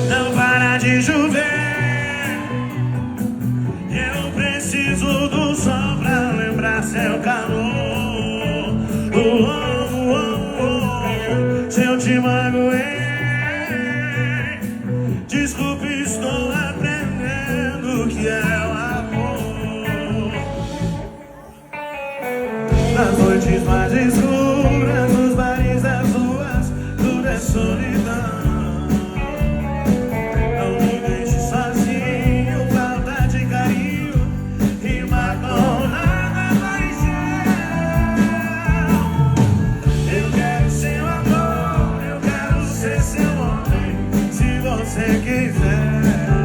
Não para de chover. Eu preciso do sol pra lembrar seu calor. Se eu te magoei, desculpe, estou aprendendo o que é o amor. Nas noites mais escuras, nos bares das ruas, tudo é solidão. Não me deixe sozinho, falta de carinho, rima com nada paixão. Eu quero seu amor, eu quero ser seu homem, se você quiser.